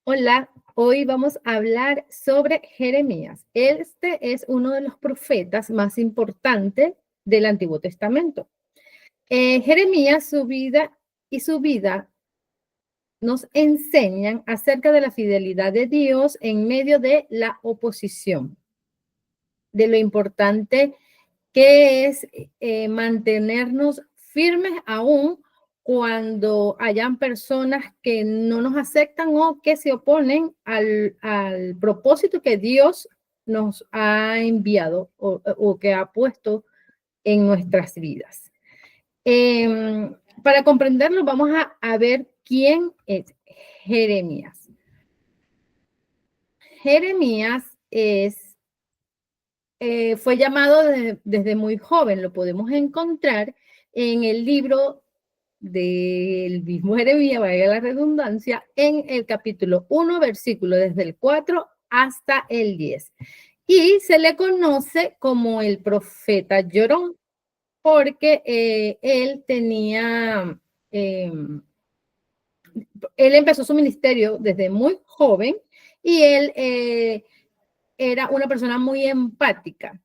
Hola, hoy vamos a hablar sobre Jeremías. Este es uno de los profetas más importantes del Antiguo Testamento. Jeremías, su vida nos enseñan acerca de la fidelidad de Dios en medio de la oposición, de lo importante que es mantenernos firmes aún cuando hayan personas que no nos aceptan o que se oponen al propósito que Dios nos ha enviado o que ha puesto en nuestras vidas. Para comprenderlo, vamos a ver quién es Jeremías. Jeremías fue llamado desde muy joven, lo podemos encontrar en el libro del mismo Jeremías, vaya la redundancia, en el capítulo 1, versículo desde el 4 hasta el 10. Y se le conoce como el profeta llorón, porque él empezó su ministerio desde muy joven y él era una persona muy empática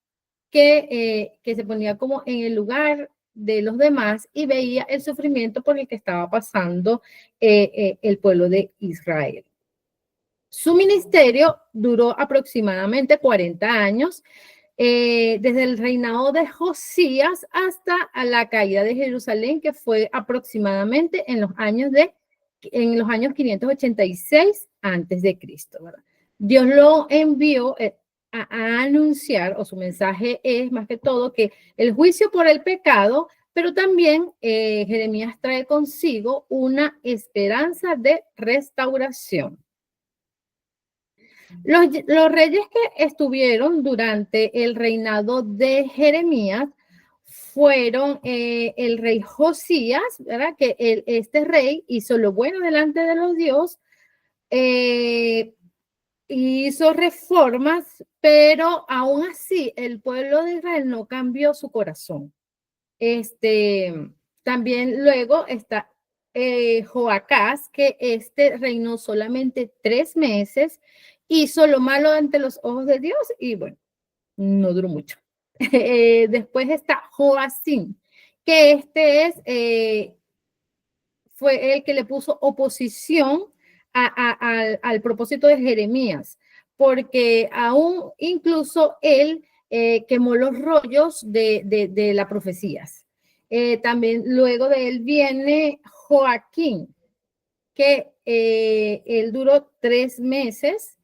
que se ponía como en el lugar de los demás y veía el sufrimiento por el que estaba pasando el pueblo de Israel. Su ministerio duró aproximadamente 40 años, desde el reinado de Josías hasta la caída de Jerusalén, que fue aproximadamente en los años 586 antes de Cristo, ¿verdad? Dios lo envió a anunciar, o su mensaje es más que todo que el juicio por el pecado, pero también Jeremías trae consigo una esperanza de restauración. Los reyes que estuvieron durante el reinado de Jeremías fueron el rey Josías, ¿verdad? Que este rey hizo lo bueno delante de los dioses, hizo reformas, pero aún así el pueblo de Israel no cambió su corazón. También luego está Joacás, que reinó solamente 3 meses, hizo lo malo ante los ojos de Dios y bueno, no duró mucho. Después está Joacim, que fue el que le puso oposición al propósito de Jeremías, porque aún incluso él quemó los rollos de las profecías. También luego de él viene Joaquín, que él duró 3 meses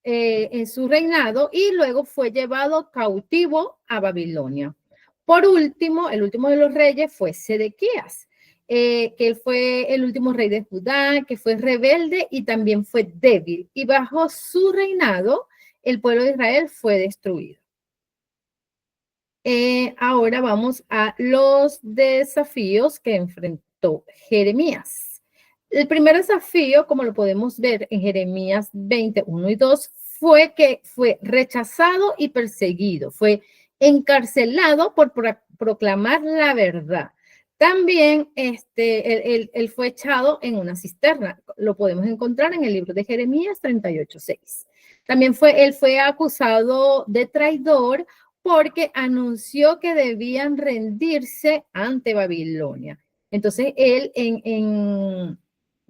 en su reinado y luego fue llevado cautivo a Babilonia. Por último, el último de los reyes fue Sedequías, que él fue el último rey de Judá, que fue rebelde y también fue débil. Y bajo su reinado, el pueblo de Israel fue destruido. Ahora vamos a los desafíos que enfrentó Jeremías. El primer desafío, como lo podemos ver en Jeremías 21 y 2, fue que fue rechazado y perseguido, fue encarcelado por proclamar la verdad. También él fue echado en una cisterna, lo podemos encontrar en el libro de Jeremías 38:6. También él fue acusado de traidor porque anunció que debían rendirse ante Babilonia. Entonces, él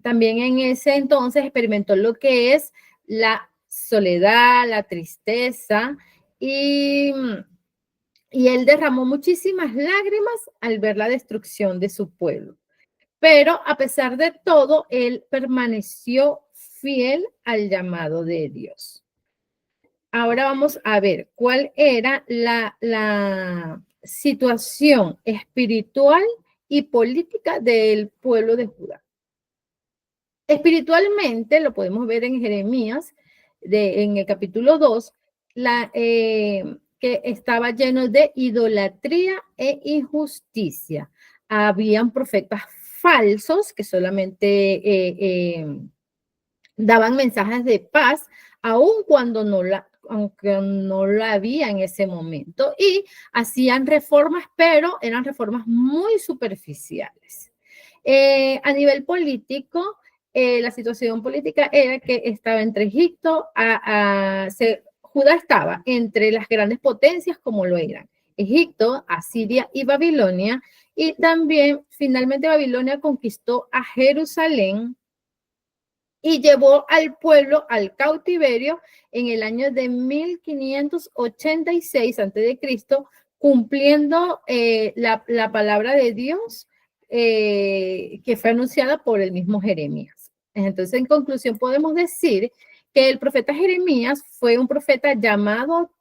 también en ese entonces experimentó lo que es la soledad, la tristeza, y él derramó muchísimas lágrimas al ver la destrucción de su pueblo. Pero a pesar de todo, él permaneció fiel al llamado de Dios. Ahora vamos a ver cuál era la situación espiritual y política del pueblo de Judá. Espiritualmente, lo podemos ver en Jeremías, en el capítulo 2, que estaba lleno de idolatría e injusticia. Habían profetas falsos que solamente daban mensajes de paz, aun cuando aunque no la había en ese momento, y hacían reformas, pero eran reformas muy superficiales. A nivel político, la situación política era que estaba entre Egipto, Judá estaba entre las grandes potencias como lo eran Egipto, Asiria y Babilonia, y también finalmente Babilonia conquistó a Jerusalén y llevó al pueblo al cautiverio en el año de 1586 a.C., cumpliendo la palabra de Dios que fue anunciada por el mismo Jeremías. Entonces, en conclusión, podemos decir que el profeta Jeremías fue un profeta llamado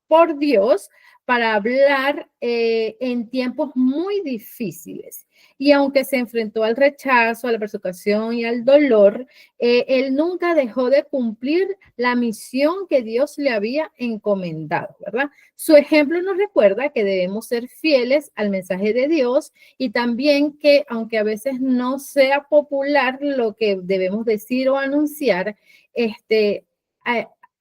por Dios para hablar en tiempos muy difíciles. Y aunque se enfrentó al rechazo, a la persecución y al dolor, él nunca dejó de cumplir la misión que Dios le había encomendado, ¿verdad? Su ejemplo nos recuerda que debemos ser fieles al mensaje de Dios y también que, aunque a veces no sea popular lo que debemos decir o anunciar,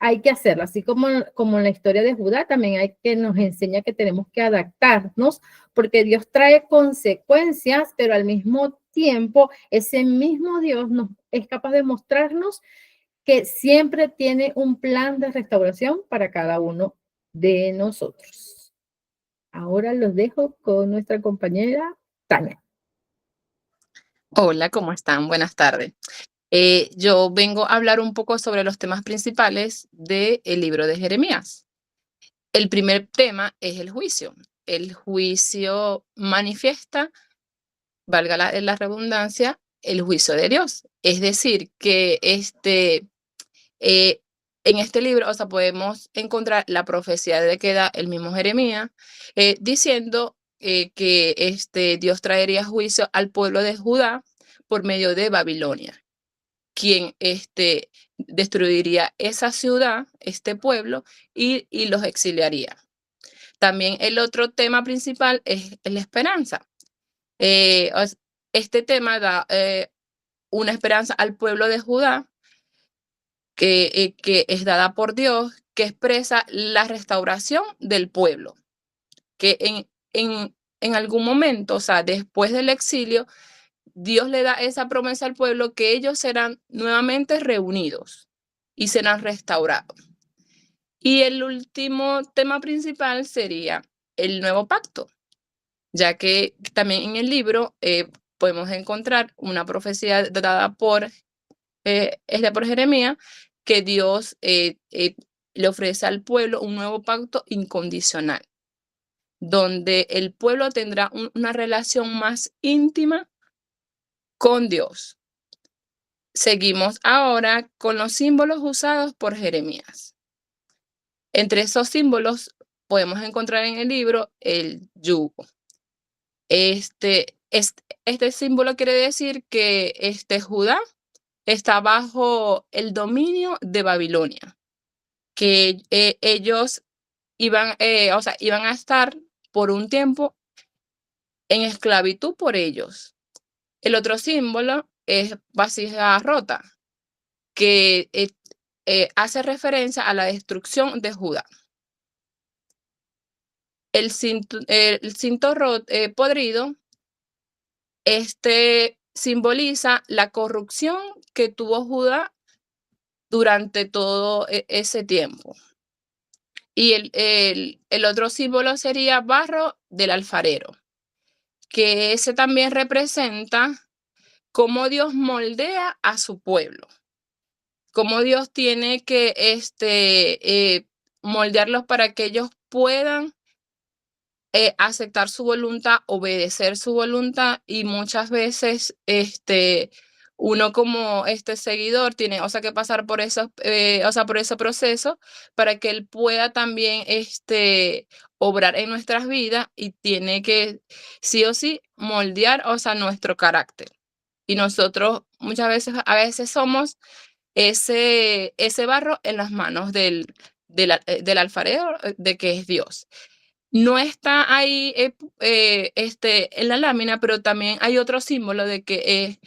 hay que hacerlo, así como en la historia de Judá, también hay que nos enseña que tenemos que adaptarnos, porque Dios trae consecuencias, pero al mismo tiempo ese mismo Dios es capaz de mostrarnos que siempre tiene un plan de restauración para cada uno de nosotros. Ahora los dejo con nuestra compañera Tania. Hola, ¿cómo están? Buenas tardes. Yo vengo a hablar un poco sobre los temas principales del libro de Jeremías. El primer tema es el juicio. El juicio manifiesta, valga la redundancia, el juicio de Dios. Es decir, que en este libro, o sea, podemos encontrar la profecía de que da el mismo Jeremías, diciendo que Dios traería juicio al pueblo de Judá por medio de Babilonia, quien destruiría esa ciudad, este pueblo, y los exiliaría. También el otro tema principal es la esperanza. Este tema da una esperanza al pueblo de Judá que es dada por Dios, que expresa la restauración del pueblo, que en algún momento, o sea, después del exilio, Dios le da esa promesa al pueblo que ellos serán nuevamente reunidos y serán restaurados. Y el último tema principal sería el nuevo pacto, ya que también en el libro podemos encontrar una profecía dada por Jeremías, que Dios le ofrece al pueblo un nuevo pacto incondicional, donde el pueblo tendrá una relación más íntima con Dios. Seguimos ahora con los símbolos usados por Jeremías. Entre esos símbolos podemos encontrar en el libro el yugo. Este símbolo quiere decir que Judá está bajo el dominio de Babilonia, que ellos iban a estar por un tiempo en esclavitud por ellos. El otro símbolo es vasija rota, que hace referencia a la destrucción de Judá. El cinto podrido, simboliza la corrupción que tuvo Judá durante todo ese tiempo. Y el otro símbolo sería barro del alfarero, que ese también representa cómo Dios moldea a su pueblo, cómo Dios tiene que moldearlos para que ellos puedan aceptar su voluntad, obedecer su voluntad, y muchas veces uno como seguidor tiene que pasar por por ese proceso para que él pueda también obrar en nuestras vidas, y tiene que sí o sí moldear nuestro carácter. Y nosotros a veces somos ese barro en las manos del alfarero, de que es Dios. No está ahí en la lámina, pero también hay otro símbolo de que,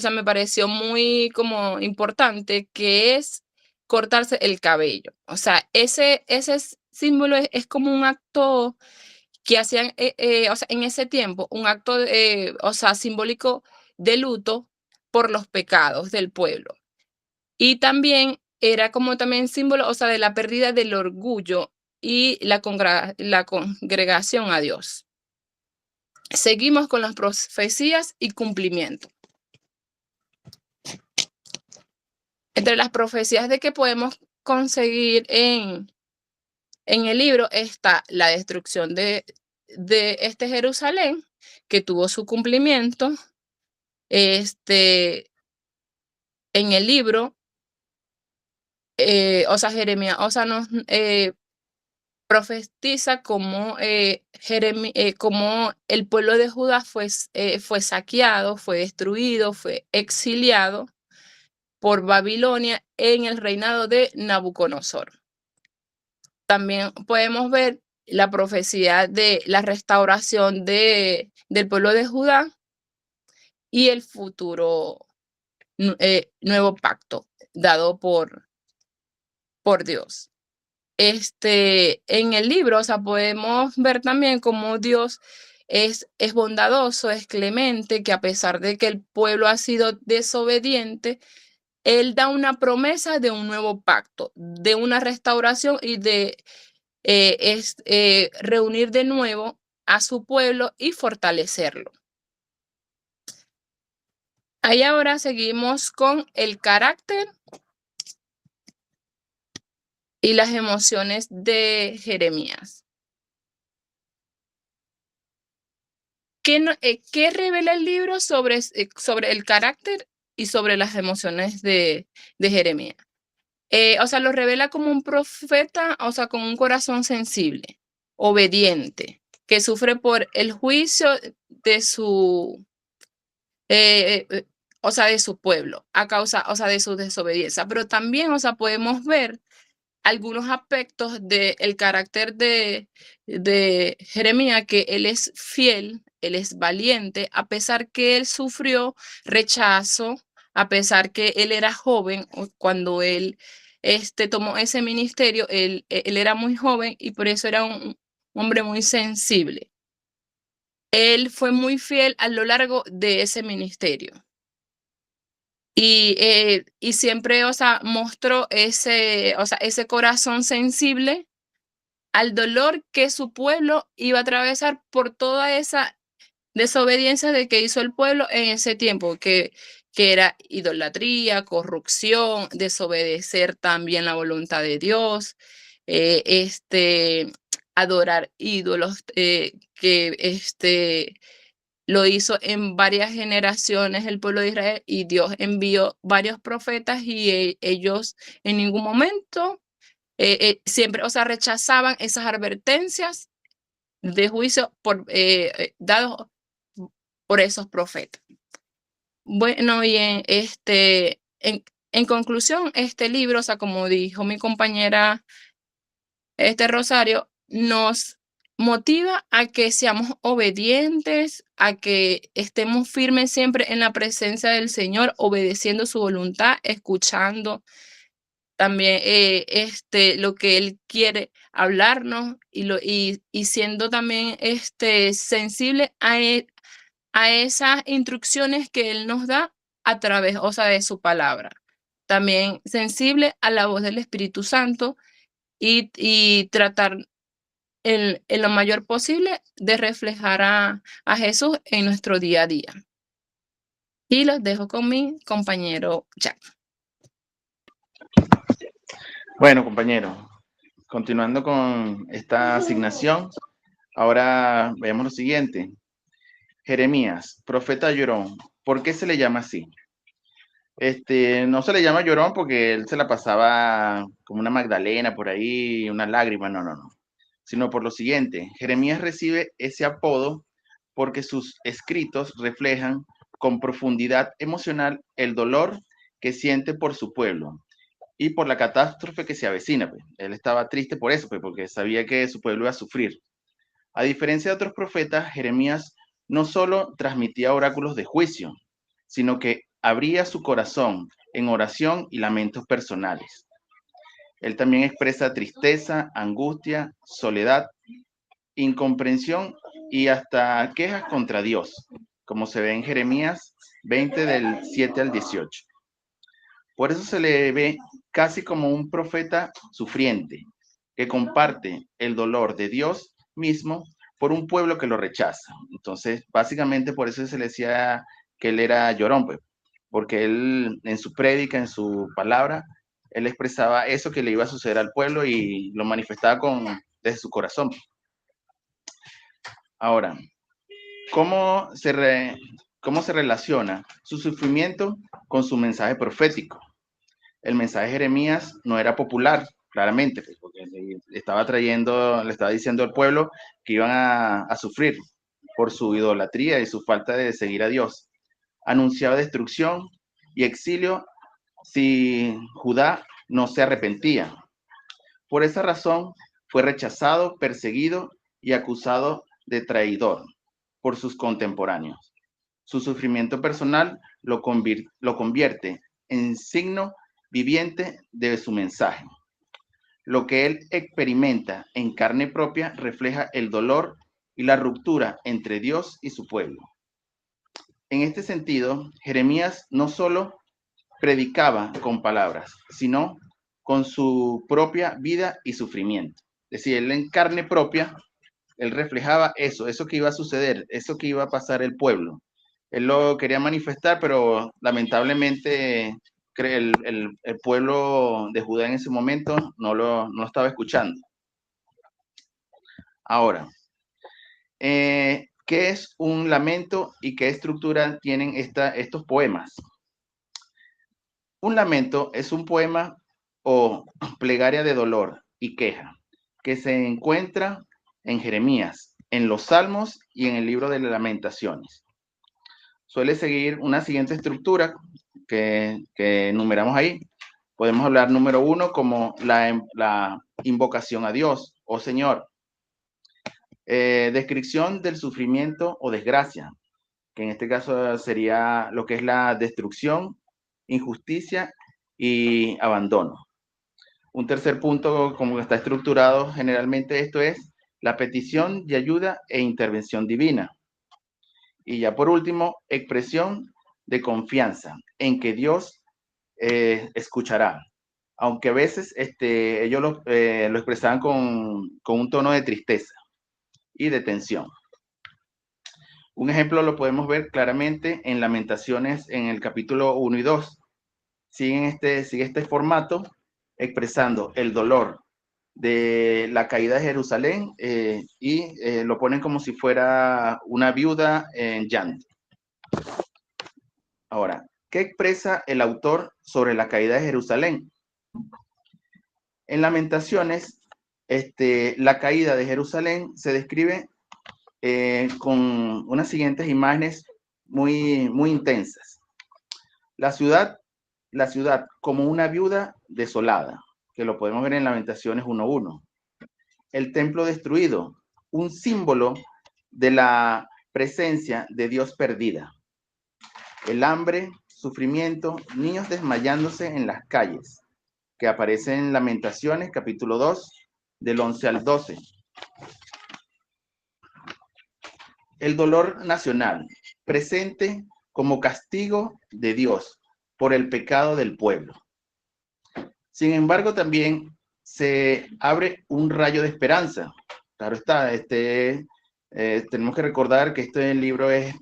me pareció muy como importante, que es cortarse el cabello. O sea, ese símbolo es como un acto que hacían, en ese tiempo, un acto, simbólico de luto, por los pecados del pueblo. Y también era como también símbolo, o sea, de la pérdida del orgullo y la congregación a Dios. Seguimos con las profecías y cumplimiento. Entre las profecías de que podemos conseguir en el libro está la destrucción de este Jerusalén, que tuvo su cumplimiento. En el libro, o sea, Jeremías, o sea, nos profetiza como, como el pueblo de Judá fue saqueado, fue destruido, fue exiliado por Babilonia en el reinado de Nabucodonosor. También podemos ver la profecía de la restauración del pueblo de Judá y el futuro nuevo pacto dado por Dios. En el libro, o sea, podemos ver también cómo Dios es bondadoso, es clemente, que a pesar de que el pueblo ha sido desobediente, Él da una promesa de un nuevo pacto, de una restauración y de reunir de nuevo a su pueblo y fortalecerlo. Ahí ahora seguimos con el carácter y las emociones de Jeremías. ¿Qué revela el libro sobre el carácter y sobre las emociones de Jeremías? O sea, lo revela como un profeta, o sea, con un corazón sensible, obediente, que sufre por el juicio de su, o sea, de su pueblo, a causa, o sea, de su desobediencia. Pero también, o sea, podemos ver algunos aspectos del carácter de Jeremías, que él es fiel, él es valiente, a pesar que él sufrió rechazo, a pesar que él era joven, cuando él tomó ese ministerio, él era muy joven y por eso era un hombre muy sensible. Él fue muy fiel a lo largo de ese ministerio. Y siempre, o sea, mostró ese corazón sensible al dolor que su pueblo iba a atravesar por toda esa desobediencia de que hizo el pueblo en ese tiempo, que era idolatría, corrupción, desobedecer también la voluntad de Dios, adorar ídolos, que lo hizo en varias generaciones el pueblo de Israel, y Dios envió varios profetas y ellos en ningún momento siempre, o sea, rechazaban esas advertencias de juicio dados por esos profetas. Bueno, y en conclusión, este libro, o sea, como dijo mi compañera Rosario, nos motiva a que seamos obedientes, a que estemos firmes siempre en la presencia del Señor, obedeciendo su voluntad, escuchando también lo que Él quiere hablarnos y siendo también sensible a esas instrucciones que Él nos da a través, o sea, de su palabra. También sensible a la voz del Espíritu Santo y tratar en lo mayor posible de reflejar a Jesús en nuestro día a día. Y los dejo con mi compañero Jack. Bueno, compañero, continuando con esta asignación, ahora veamos lo siguiente. Jeremías, profeta llorón, ¿por qué se le llama así? No se le llama llorón porque él se la pasaba como una Magdalena por ahí, una lágrima, no, sino por lo siguiente. Jeremías recibe ese apodo porque sus escritos reflejan con profundidad emocional el dolor que siente por su pueblo y por la catástrofe que se avecina. Pues. Él estaba triste por eso, pues, porque sabía que su pueblo iba a sufrir. A diferencia de otros profetas, Jeremías no solo transmitía oráculos de juicio, sino que abría su corazón en oración y lamentos personales. Él también expresa tristeza, angustia, soledad, incomprensión y hasta quejas contra Dios, como se ve en Jeremías 20 del 7 al 18. Por eso se le ve casi como un profeta sufriente, que comparte el dolor de Dios mismo por un pueblo que lo rechaza. Entonces, básicamente por eso se le decía que él era llorón, pues, porque él en su prédica, en su palabra, él expresaba eso que le iba a suceder al pueblo y lo manifestaba desde su corazón. Ahora, ¿cómo cómo se relaciona su sufrimiento con su mensaje profético? El mensaje de Jeremías no era popular, claramente, pues, porque le estaba diciendo al pueblo que iban a sufrir por su idolatría y su falta de seguir a Dios. Anunciaba destrucción y exilio si Judá no se arrepentía. Por esa razón fue rechazado, perseguido y acusado de traidor por sus contemporáneos. Su sufrimiento personal lo convierte en signo viviente de su mensaje. Lo que él experimenta en carne propia refleja el dolor y la ruptura entre Dios y su pueblo. En este sentido, Jeremías no solo predicaba con palabras, sino con su propia vida y sufrimiento. Es decir, él en carne propia, él reflejaba eso que iba a suceder, eso que iba a pasar el pueblo. Él lo quería manifestar, pero lamentablemente el pueblo de Judá en ese momento no lo estaba escuchando. Ahora, ¿qué es un lamento y qué estructura tienen estos poemas? Un lamento es un poema o plegaria de dolor y queja que se encuentra en Jeremías, en los Salmos y en el libro de las Lamentaciones. Suele seguir una siguiente estructura que enumeramos ahí. Podemos hablar número 1 como la invocación a Dios, oh Señor. Descripción del sufrimiento o desgracia, que en este caso sería lo que es la destrucción, injusticia y abandono. Un tercer punto, como está estructurado generalmente, esto es la petición de ayuda e intervención divina. Y ya por último, expresión de confianza en que Dios escuchará. Aunque a veces ellos lo expresaban con un tono de tristeza y de tensión. Un ejemplo lo podemos ver claramente en Lamentaciones en el capítulo 1 y 2. Sigue este formato expresando el dolor de la caída de Jerusalén y lo ponen como si fuera una viuda en llanto. Ahora, ¿qué expresa el autor sobre la caída de Jerusalén? En Lamentaciones, la caída de Jerusalén se describe con unas siguientes imágenes muy, muy intensas. La ciudad como una viuda desolada, que lo podemos ver en Lamentaciones 1:1. El templo destruido, un símbolo de la presencia de Dios perdida. El hambre, sufrimiento, niños desmayándose en las calles, que aparece en Lamentaciones capítulo 2, del 11 al 12. El dolor nacional, presente como castigo de Dios por el pecado del pueblo. Sin embargo, también se abre un rayo de esperanza. Claro está, tenemos que recordar que este libro es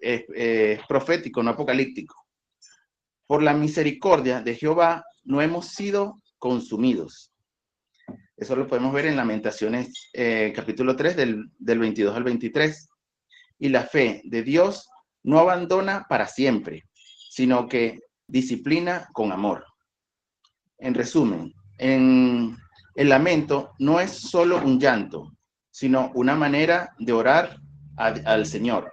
profético, no apocalíptico. Por la misericordia de Jehová no hemos sido consumidos. Eso lo podemos ver en Lamentaciones capítulo 3 del 22 al 23. Y la fe de Dios no abandona para siempre, sino que disciplina con amor. En resumen, el lamento no es solo un llanto, sino una manera de orar al Señor,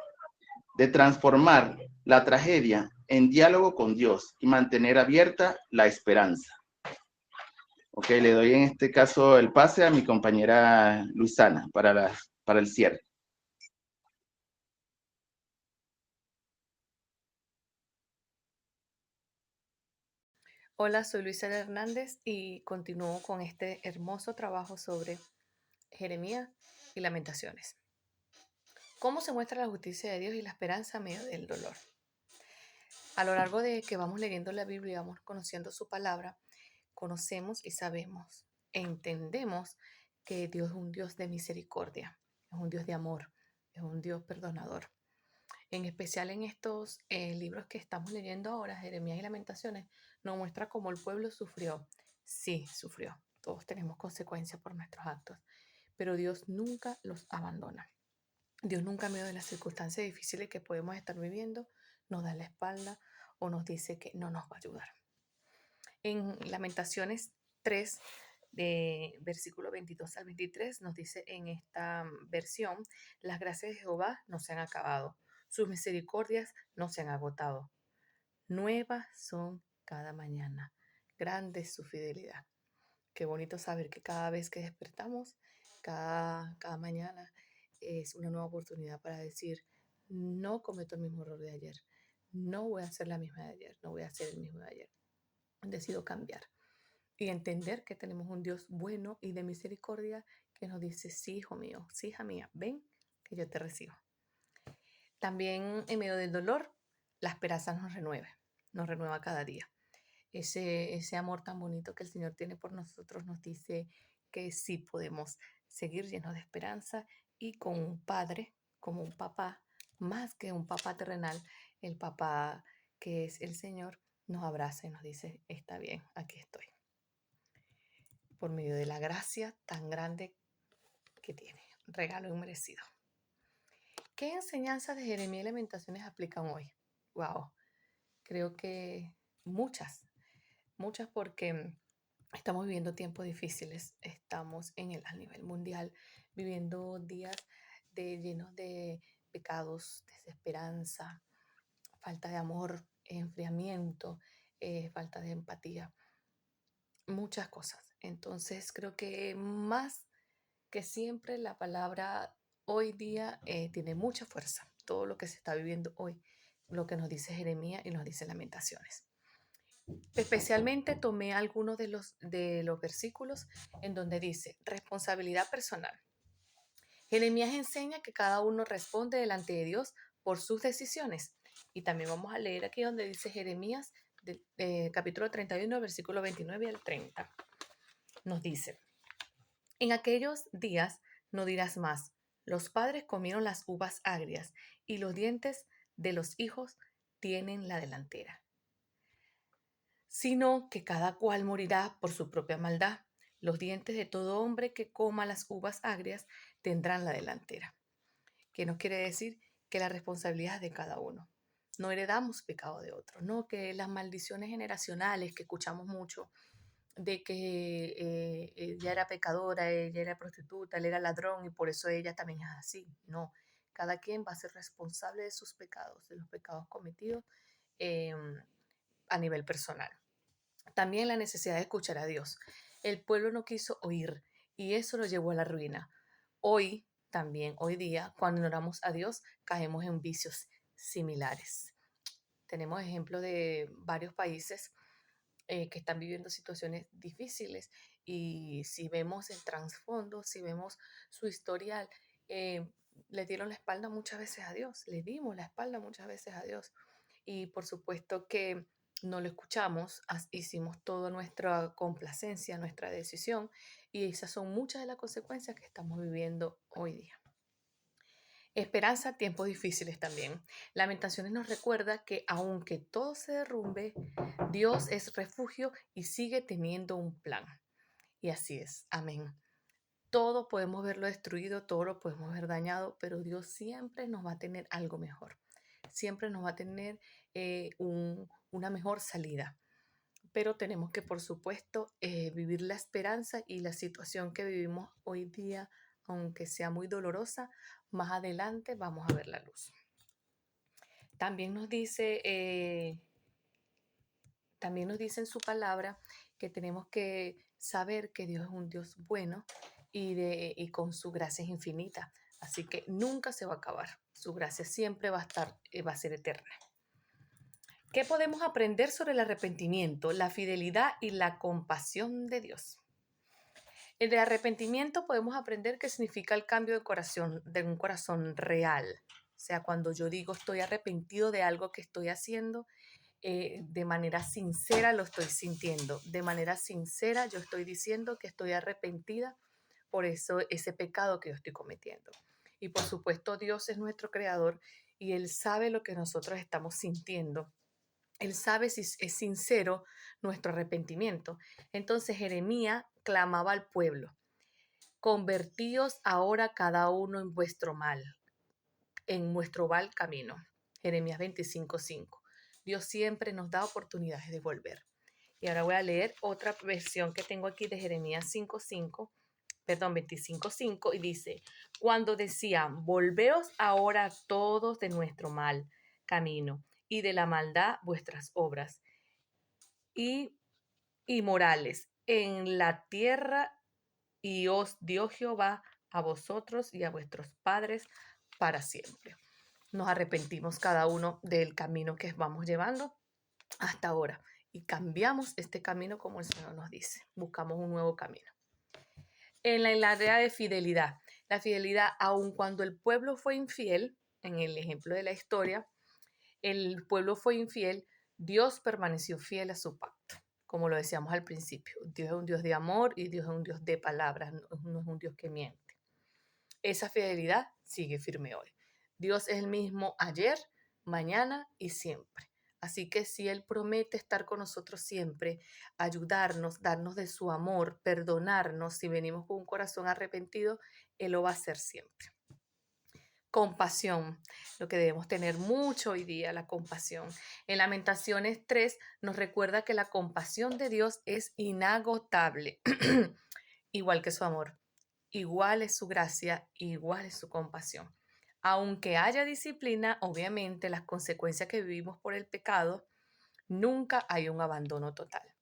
de transformar la tragedia en diálogo con Dios y mantener abierta la esperanza. Ok, le doy en este caso el pase a mi compañera Luisana para el cierre. Hola, soy Luisa Hernández y continúo con este hermoso trabajo sobre Jeremías y Lamentaciones. ¿Cómo se muestra la justicia de Dios y la esperanza a medio del dolor? A lo largo de que vamos leyendo la Biblia y vamos conociendo su palabra, conocemos y sabemos e entendemos que Dios es un Dios de misericordia, es un Dios de amor, es un Dios perdonador. En especial en estos libros que estamos leyendo ahora, Jeremías y Lamentaciones, nos muestra cómo el pueblo sufrió. Sí, sufrió. Todos tenemos consecuencias por nuestros actos, pero Dios nunca los abandona. Dios nunca, en medio de las circunstancias difíciles que podemos estar viviendo, nos da la espalda o nos dice que no nos va a ayudar. En Lamentaciones 3, de versículo 22 al 23, nos dice en esta versión: las gracias de Jehová no se han acabado, sus misericordias no se han agotado. Nuevas son cada mañana, grande es su fidelidad. Qué bonito saber que cada vez que despertamos, cada mañana, es una nueva oportunidad para decir: no cometo el mismo error de ayer, no voy a hacer la misma de ayer, no voy a hacer el mismo de ayer. Decido cambiar y entender que tenemos un Dios bueno y de misericordia que nos dice: sí, hijo mío, sí, hija mía, ven que yo te recibo. También en medio del dolor, la esperanza nos renueva cada día. Ese amor tan bonito que el Señor tiene por nosotros nos dice que sí podemos seguir llenos de esperanza y con un Padre, como un papá, más que un papá terrenal, el papá que es el Señor, nos abraza y nos dice: está bien, aquí estoy. Por medio de la gracia tan grande que tiene, regalo inmerecido. ¿Qué enseñanzas de Jeremías y Lamentaciones aplican hoy? Wow, creo que muchas porque estamos viviendo tiempos difíciles, estamos a nivel mundial viviendo días llenos de pecados, desesperanza, falta de amor, enfriamiento, falta de empatía, muchas cosas. Entonces creo que más que siempre la palabra hoy día tiene mucha fuerza. Todo lo que se está viviendo hoy, lo que nos dice Jeremías y nos dice Lamentaciones. Especialmente tomé algunos de los versículos en donde dice responsabilidad personal. Jeremías enseña que cada uno responde delante de Dios por sus decisiones. Y también vamos a leer aquí donde dice Jeremías, capítulo 31, versículo 29 al 30. Nos dice: en aquellos días no dirás más: los padres comieron las uvas agrias y los dientes de los hijos tienen la delantera, sino que cada cual morirá por su propia maldad. Los dientes de todo hombre que coma las uvas agrias tendrán la delantera. ¿Qué nos quiere decir? Que la responsabilidad es de cada uno. No heredamos pecado de otro, no que las maldiciones generacionales que escuchamos mucho, de que ella era pecadora, ella era prostituta, él era ladrón y por eso ella también es así. No, cada quien va a ser responsable de sus pecados, de los pecados cometidos a nivel personal. También la necesidad de escuchar a Dios. El pueblo no quiso oír y eso lo llevó a la ruina. Hoy día, cuando ignoramos a Dios, caemos en vicios similares. Tenemos ejemplos de varios países que están viviendo situaciones difíciles y si vemos el trasfondo, si vemos su historial, le dieron la espalda muchas veces a Dios, le dimos la espalda muchas veces a Dios y por supuesto que no lo escuchamos, hicimos toda nuestra complacencia, nuestra decisión y esas son muchas de las consecuencias que estamos viviendo hoy día. Esperanza, tiempos difíciles también. Lamentaciones nos recuerda que aunque todo se derrumbe, Dios es refugio y sigue teniendo un plan. Y así es. Amén. Todo podemos verlo destruido, todo lo podemos ver dañado, pero Dios siempre nos va a tener algo mejor. Siempre nos va a tener una mejor salida. Pero tenemos que, por supuesto, vivir la esperanza y la situación que vivimos hoy día, aunque sea muy dolorosa, más adelante vamos a ver la luz. También nos dice en su palabra que tenemos que saber que Dios es un Dios bueno y con su gracia es infinita. Así que nunca se va a acabar. Su gracia siempre va a ser eterna. ¿Qué podemos aprender sobre el arrepentimiento, la fidelidad y la compasión de Dios? En el arrepentimiento podemos aprender qué significa el cambio de un corazón real. O sea, cuando yo digo estoy arrepentido de algo que estoy haciendo, de manera sincera lo estoy sintiendo. De manera sincera yo estoy diciendo que estoy arrepentida por ese pecado que yo estoy cometiendo. Y por supuesto Dios es nuestro creador y Él sabe lo que nosotros estamos sintiendo. Él sabe si es sincero nuestro arrepentimiento. Entonces Jeremías clamaba al pueblo: convertíos ahora cada uno en vuestro mal camino. Jeremías 25:5. Dios siempre nos da oportunidades de volver. Y ahora voy a leer otra versión que tengo aquí de Jeremías 25:5, y dice: cuando decían, volveos ahora todos de nuestro mal camino y de la maldad vuestras obras y morales en la tierra, y os dio Jehová a vosotros y a vuestros padres para siempre. Nos arrepentimos cada uno del camino que vamos llevando hasta ahora y cambiamos este camino como el Señor nos dice. Buscamos un nuevo camino. En la área de fidelidad, la fidelidad, aun cuando el pueblo fue infiel, en el ejemplo de la historia, el pueblo fue infiel, Dios permaneció fiel a su pacto, como lo decíamos al principio. Dios es un Dios de amor y Dios es un Dios de palabras, no es un Dios que miente. Esa fidelidad sigue firme hoy. Dios es el mismo ayer, mañana y siempre. Así que si Él promete estar con nosotros siempre, ayudarnos, darnos de su amor, perdonarnos si venimos con un corazón arrepentido, Él lo va a hacer siempre. Compasión, lo que debemos tener mucho hoy día, la compasión. En Lamentaciones 3 nos recuerda que la compasión de Dios es inagotable, igual que su amor. Igual es su gracia, igual es su compasión. Aunque haya disciplina, obviamente las consecuencias que vivimos por el pecado, nunca hay un abandono total.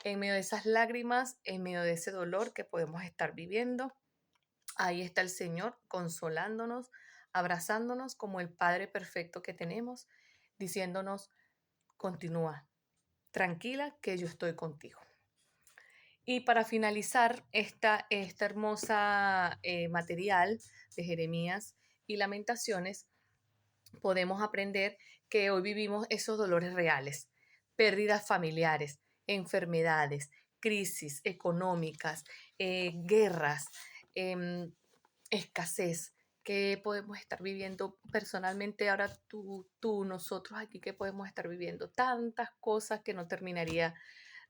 En medio de esas lágrimas, en medio de ese dolor que podemos estar viviendo, ahí está el Señor consolándonos, abrazándonos como el Padre perfecto que tenemos, diciéndonos: continúa, tranquila, que yo estoy contigo. Y para finalizar esta hermosa material de Jeremías y Lamentaciones, podemos aprender que hoy vivimos esos dolores reales, pérdidas familiares, enfermedades, crisis económicas, guerras, escasez que podemos estar viviendo personalmente. Ahora nosotros aquí, que podemos estar viviendo tantas cosas que no terminaría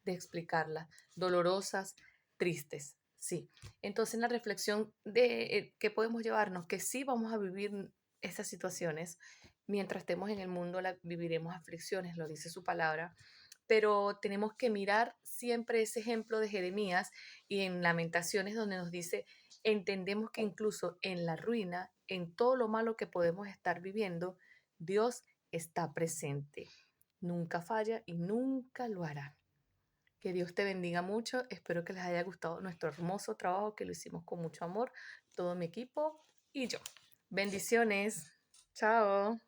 de explicarlas, dolorosas, tristes, sí. Entonces la reflexión de que podemos llevarnos, que sí vamos a vivir esas situaciones, mientras estemos en el mundo viviremos aflicciones, lo dice su palabra, pero tenemos que mirar siempre ese ejemplo de Jeremías y en Lamentaciones, donde nos dice: entendemos que incluso en la ruina, en todo lo malo que podemos estar viviendo, Dios está presente. Nunca falla y nunca lo hará. Que Dios te bendiga mucho. Espero que les haya gustado nuestro hermoso trabajo, que lo hicimos con mucho amor, todo mi equipo y yo. Bendiciones. Chao.